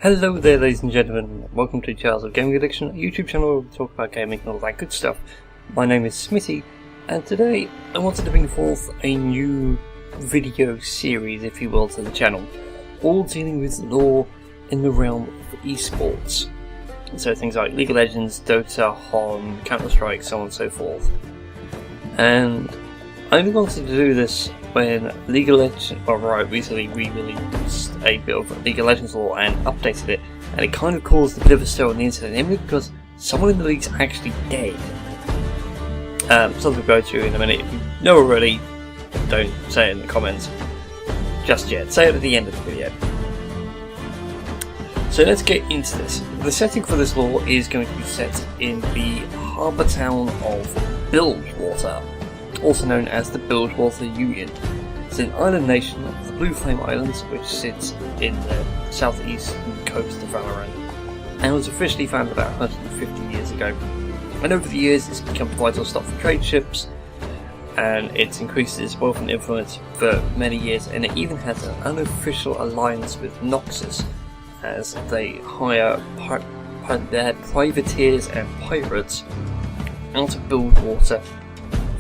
Hello there, ladies and gentlemen. Welcome to Charles of Gaming Addiction, a YouTube channel where we talk about gaming and all that good stuff. My name is Smitty, and today I wanted to bring forth a new video series, if you will, to the channel, all dealing with lore in the realm of esports. So things like League of Legends, Dota, HON, Counter-Strike, so on and so forth. And I only wanted to do this when League of Legends, recently re-released a bit of League of Legends lore and updated it, and it kind of caused a bit of a stir on the internet, namely because someone in the league's actually dead. Something we'll go to in a minute. If you know already, don't say it in the comments just yet. Say it at the end of the video. So let's get into this. The setting for this lore is going to be set in the harbour town of Bilgewater, also known as the Bilgewater Union. It's an island nation of the Blue Flame Islands, which sits in the southeastern coast of Valorant, and was officially founded about 150 years ago. And over the years it's become a vital stop for trade ships, and it's increased its wealth and influence for many years, and it even has an unofficial alliance with Noxus, as they hire their privateers and pirates out of Bilgewater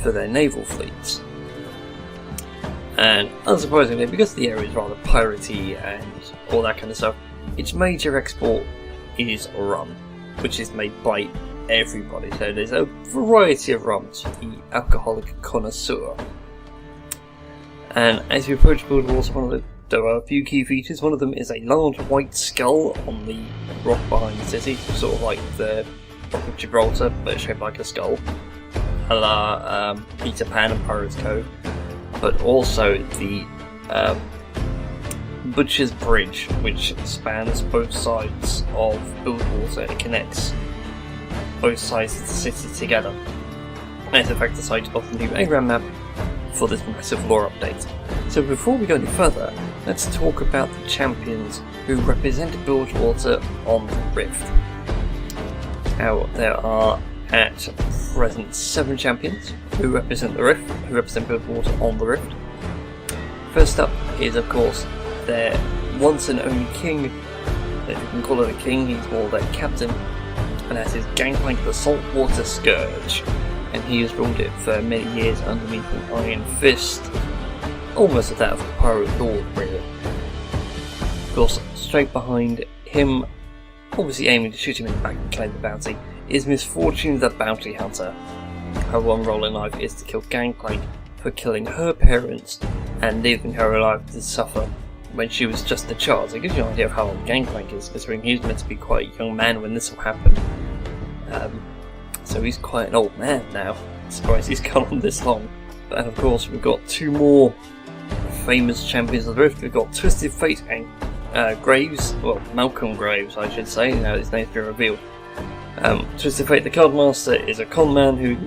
for their naval fleets. And unsurprisingly, because the area is rather piratey and all that kind of stuff, its major export is rum, which is made by everybody. So there's a variety of rums for the alcoholic connoisseur. And as you approach Bilgewater, there are a few key features. One of them is a large white skull on the rock behind the city, sort of like the Rock of Gibraltar, but shaped like a skull, a la Peter Pan and Pirates Cove, but also the Butcher's Bridge, which spans both sides of Bilgewater and connects both sides of the city together. And it's in fact the site of the new Agram map for this massive lore update. So before we go any further, let's talk about the champions who represent Bilgewater on the Rift. Now, there are at present 7 champions who represent the Rift, who represent Bilgewater on the Rift. First up is, of course, their once and only king. If you can call it a king, he's more their captain, and that is Gangplank the Saltwater Scourge, and he has ruled it for many years underneath an iron fist, almost that of a pirate lord, really. Of course, straight behind him, obviously aiming to shoot him in the back and claim the bounty, is Misfortune the Bounty Hunter. Her one role in life is to kill Gangplank for killing her parents and leaving her alive to suffer when she was just a child. So it gives you an idea of how old Gangplank is, considering he's meant to be quite a young man when this all happened. So he's quite an old man now. I'm surprised he's gone on this long. And of course we've got 2 more famous champions of the Rift. We've got Twisted Fate and Graves, well, Malcolm Graves I should say, now his name's been revealed. Twisted Fate the Cardmaster is a con man who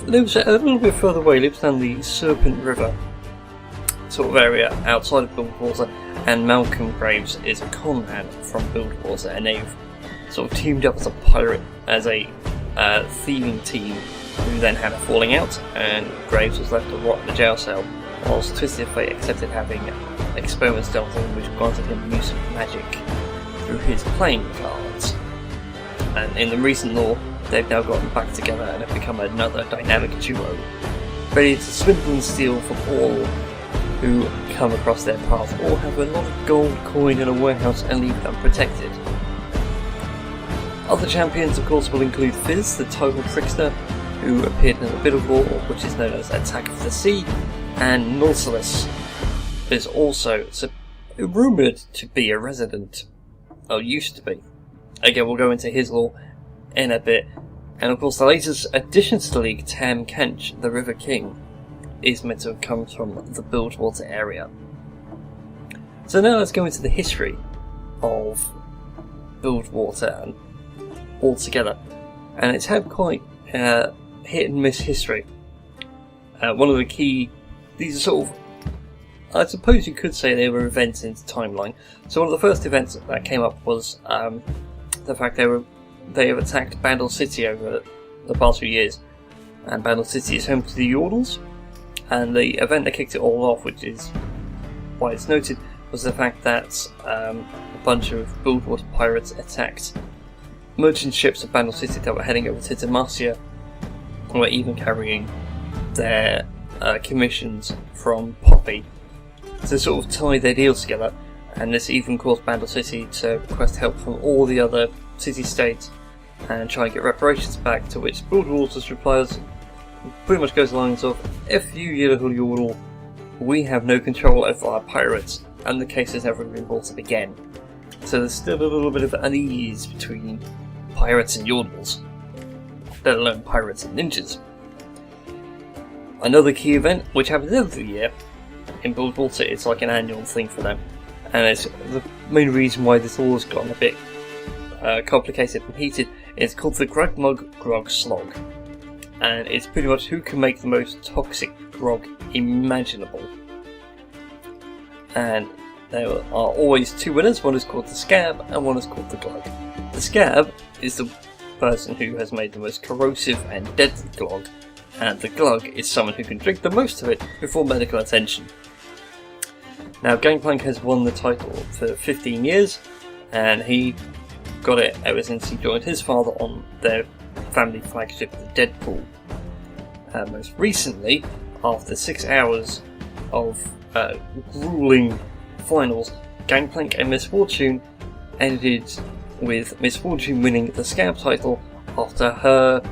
lives a little bit further away, lives down the Serpent River sort of area outside of Bilgewater, and Malcolm Graves is a con man from Bilgewater, and they've sort of teamed up as a pirate, as a thieving team, who then had a falling out, and Graves was left to rot in the jail cell, whilst Twisted Fate accepted having experiments done on him which granted him use of magic through his playing cards. And in the recent lore, they've now gotten back together and have become another dynamic duo, ready to swindle and steal from all who come across their path, or have a lot of gold coin in a warehouse and leave it unprotected. Other champions, of course, will include Fizz, the Tidal Trickster, who appeared in a bit of lore, which is known as Attack of the Sea, and Nautilus is also rumoured to be a resident, or used to be. Again, we'll go into his lore in a bit. And of course the latest addition to the league, Tam Kench, the River King, is meant to have come from the Bilgewater area. So now let's go into the history of Bilgewater and altogether. And it's had quite hit and miss history. One of the key, these are sort of, I suppose you could say they were events in the timeline. So one of the first events that came up was the fact they have attacked Bandle City over the past few years, and Bandle City is home to the Yordles, and the event that kicked it all off, which is why it's noted, was the fact that bunch of Bilgewater pirates attacked merchant ships of Bandle City that were heading over to Demacia, and were even carrying their commissions from Poppy to sort of tie their deals together. And this even caused Bandle City to request help from all the other city-states and try and get reparations back, to which Bilgewater's replies pretty much goes the lines of, "If you little yodel, we have no control over our pirates, and the case has never been brought up again." So there's still a little bit of unease between pirates and yodels, let alone pirates and ninjas. Another key event, which happens every year in Bilgewater, it's like an annual thing for them, and it's the main reason why this all has gotten a bit complicated and heated. It's called the Grog Grog Slog, and it's pretty much who can make the most toxic grog imaginable. And there are always two winners. One is called the Scab and one is called the Glug. The Scab is the person who has made the most corrosive and deadly glog, and the Glug is someone who can drink the most of it before medical attention. Now, Gangplank has won the title for 15 years, and he got it ever since he joined his father on their family flagship, the Deadpool. Most recently, after 6 hours of grueling finals, Gangplank and Miss Fortune ended with Miss Fortune winning the Scab title after her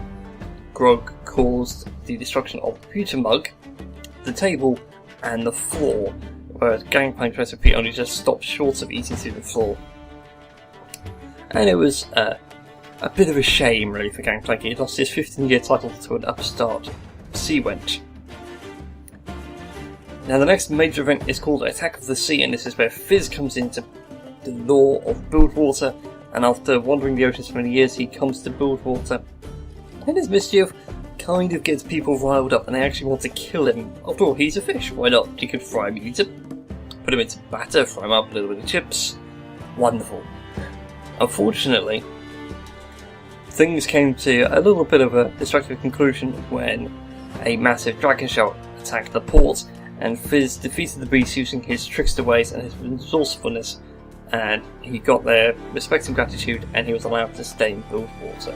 grog caused the destruction of the computer mug, the table, and the floor, whereas Gangplank's recipe only just stopped short of eating through the floor. And it was a bit of a shame, really, for Gangplank. He lost his 15-year title to an upstart sea wench. Now, the next major event is called Attack of the Sea, and this is where Fizz comes into the lore of Bilgewater, and after wandering the oceans for many years, he comes to Bilgewater, and his mischief kind of gets people riled up, and they actually want to kill him. After all, he's a fish, why not? You could fry him, eat him, put him into batter, fry him up, a little bit of chips. Wonderful. Unfortunately, things came to a little bit of a destructive conclusion when a massive dragon shell attacked the port, and Fizz defeated the beast using his trickster ways and his resourcefulness, and he got their respect and gratitude, and he was allowed to stay in Bilgewater.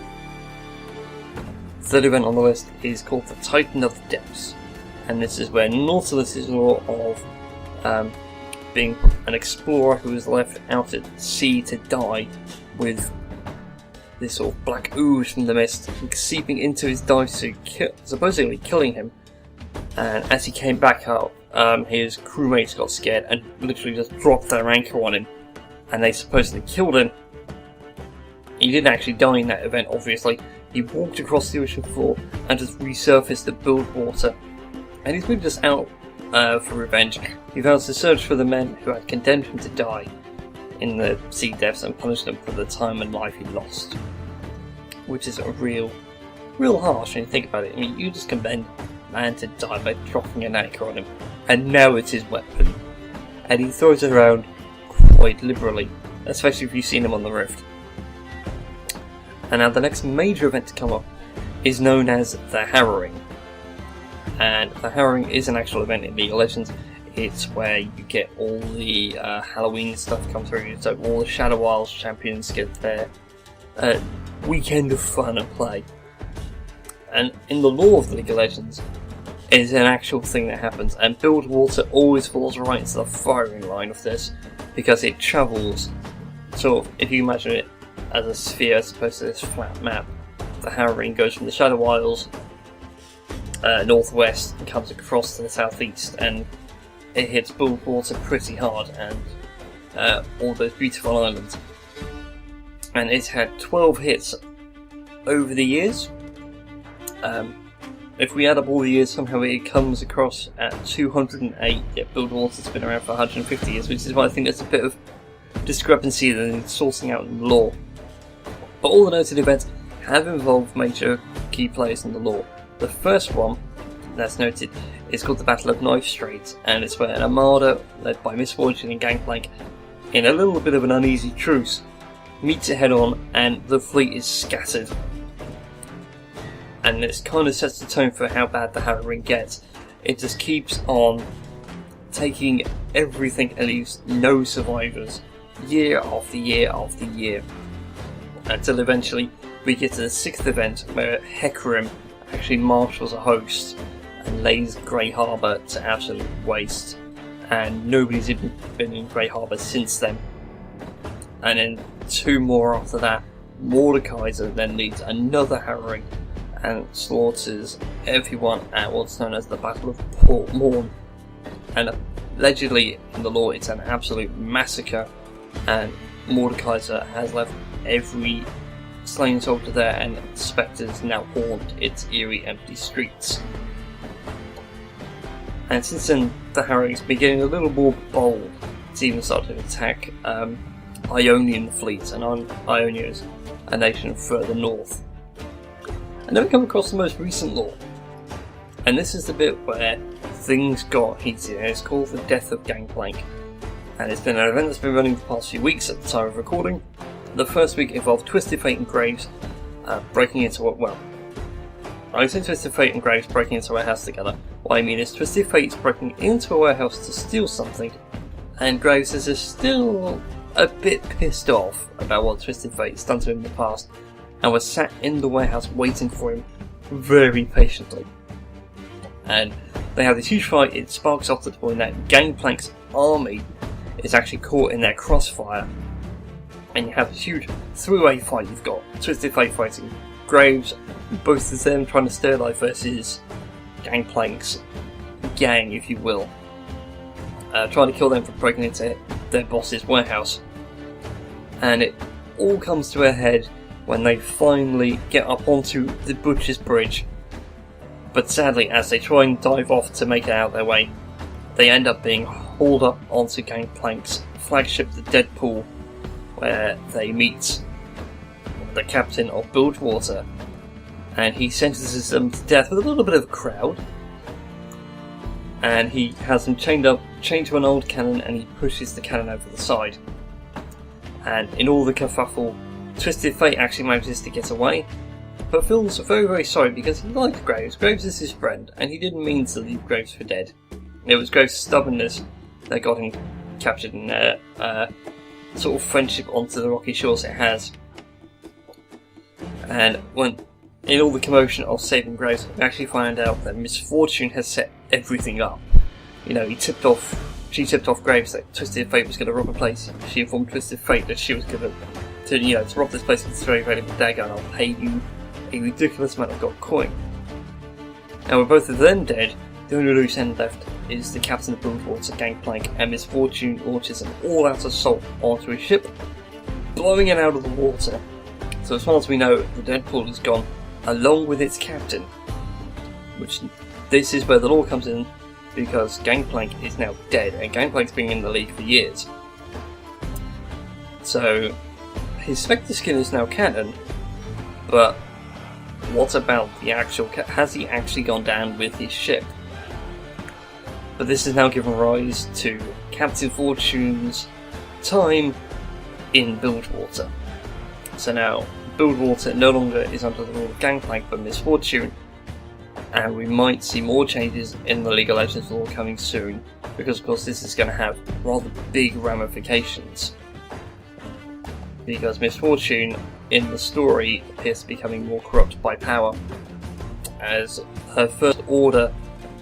The third event on the list is called the Titan of the Depths, and this is where Nautilus's lore of being an explorer who was left out at sea to die with this sort of black ooze from the mist seeping into his dive suit, supposedly killing him. And as he came back up, his crewmates got scared and literally just dropped their anchor on him, and they supposedly killed him. He didn't actually die in that event, obviously. He walked across the ocean floor and just resurfaced at Bilgewater, and he's really just out for revenge. He vows to search for the men who had condemned him to die in the sea depths and punish them for the time and life he lost. Which is a real harsh when you think about it. I mean, you just condemned a man to die by dropping an anchor on him, and now it's his weapon. And he throws it around quite liberally, especially if you've seen him on the Rift. And now the next major event to come up is known as the Harrowing. And the Harrowing is an actual event in League of Legends. It's where you get all the Halloween stuff come through, so all the Shadow Isles champions get their weekend of fun and play. And in the lore of the League of Legends, it's an actual thing that happens, and Bilgewater always falls right into the firing line of this, because it travels, sort of, if you imagine it as a sphere as opposed to this flat map. The Harrowing goes from the Shadow Isles northwest and comes across to the southeast, and it hits Bilgewater pretty hard and all those beautiful islands. And it's had 12 hits over the years. If we add up all the years, somehow it comes across at 208. Yet Bilgewater's been around for 150 years, which is why I think there's a bit of discrepancy in sourcing out in the lore. But all the noted events have involved major key players in the lore. The first one that's noted is called the Battle of Knife Strait, and it's where an armada led by Miss Fortune and Gangplank, in a little bit of an uneasy truce, meets it head on, and the fleet is scattered. And this kind of sets the tone for how bad the Harrowing gets. It just keeps on taking everything and leaves no survivors. year after year after year, until eventually we get to the 6th event where Hecarim actually marshals a host and lays Grey Harbour to absolute waste, and nobody's even been in Grey Harbour since then. And then 2 more after that, Mordekaiser then leads another harrowing and slaughters everyone at what's known as the Battle of Port Morn. And allegedly in the lore it's an absolute massacre, and Mordekaiser has left every slain soldier there, and spectres now haunt its eerie empty streets. And since then the harrowing's been getting a little more bold. It's even started to attack Ionian fleets, and Ionia is a nation further north. And then we come across the most recent lore, and this is the bit where things got heated, and it's called the Death of Gangplank. And it's been an event that's been running for the past few weeks at the time of recording. The first week involved Twisted Fate and Graves breaking into I say Twisted Fate and Graves breaking into a warehouse together. What I mean is Twisted Fate's breaking into a warehouse to steal something, and Graves is still a bit pissed off about what Twisted Fate's done to him in the past, and was sat in the warehouse waiting for him very patiently. And they have this huge fight. It sparks off to the point that Gangplank's army is actually caught in their crossfire, and you have this huge 3-way fight. You've got Twisted Fate fighting Graves, both of them trying to stay alive, versus Gangplank's gang, if you will, trying to kill them for breaking into their boss's warehouse. And it all comes to a head when they finally get up onto the Butcher's Bridge. But sadly, as they try and dive off to make it out their way, they end up being hauled up onto Gangplank's flagship, the Deadpool, where they meet the captain of Bilgewater, and he sentences them to death with a little bit of a crowd. And he has them chained to an old cannon, and he pushes the cannon over the side. And in all the kerfuffle, Twisted Fate actually manages to get away, but feels very, very sorry because he liked Graves. Graves is his friend, and he didn't mean to leave Graves for dead. It was Graves' stubbornness that got him captured, in their sort of friendship onto the rocky shores it has. And when, in all the commotion of saving Graves, we actually find out that Misfortune has set everything up. You know, she tipped off Graves that Twisted Fate was going to rob a place. She informed Twisted Fate that she was going to rob this place with this very valuable dagger, and I'll pay you a ridiculous amount of gold coin. And with both of them dead, the only loose end left is the captain of Bilgewater, Gangplank, and Misfortune launches an all-out assault onto his ship, blowing it out of the water. So as far as we know, the Deadpool is gone, along with its captain. Which, this is where the lore comes in, because Gangplank is now dead, and Gangplank's been in the league for years. So, his Spectre skin is now canon, but what about the actual... has he actually gone down with his ship? But this has now given rise to Captain Fortune's time in Bilgewater. So now, Bilgewater no longer is under the rule of Gangplank but Misfortune, and we might see more changes in the League of Legends lore coming soon, because of course this is going to have rather big ramifications. Because Misfortune in the story appears to be becoming more corrupt by power, as her first order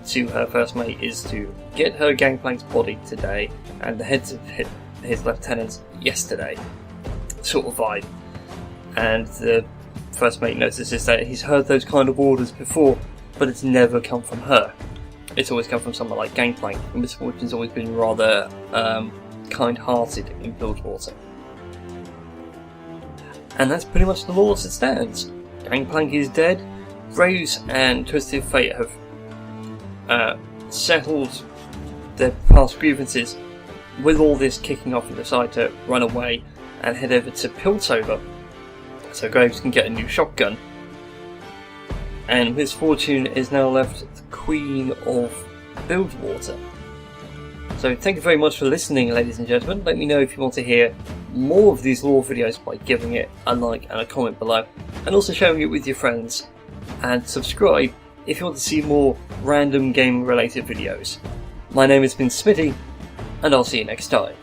to her first mate is to get her Gangplank's body today and the heads of his lieutenants yesterday, sort of vibe. And the first mate notices that he's heard those kind of orders before, but it's never come from her. It's always come from someone like Gangplank, and Misfortune's always been rather kind-hearted in Bilgewater. And that's pretty much the lore as it stands. Gangplank is dead, Graves and Twisted Fate have settled their past grievances. With all this kicking off, they decide to run away and head over to Piltover, so Graves can get a new shotgun. And Misfortune is now left the Queen of Bilgewater. So thank you very much for listening, ladies and gentlemen. Let me know if you want to hear more of these lore videos by giving it a like and a comment below, and also sharing it with your friends. And subscribe if you want to see more random game related videos. My name has been Smitty, and I'll see you next time.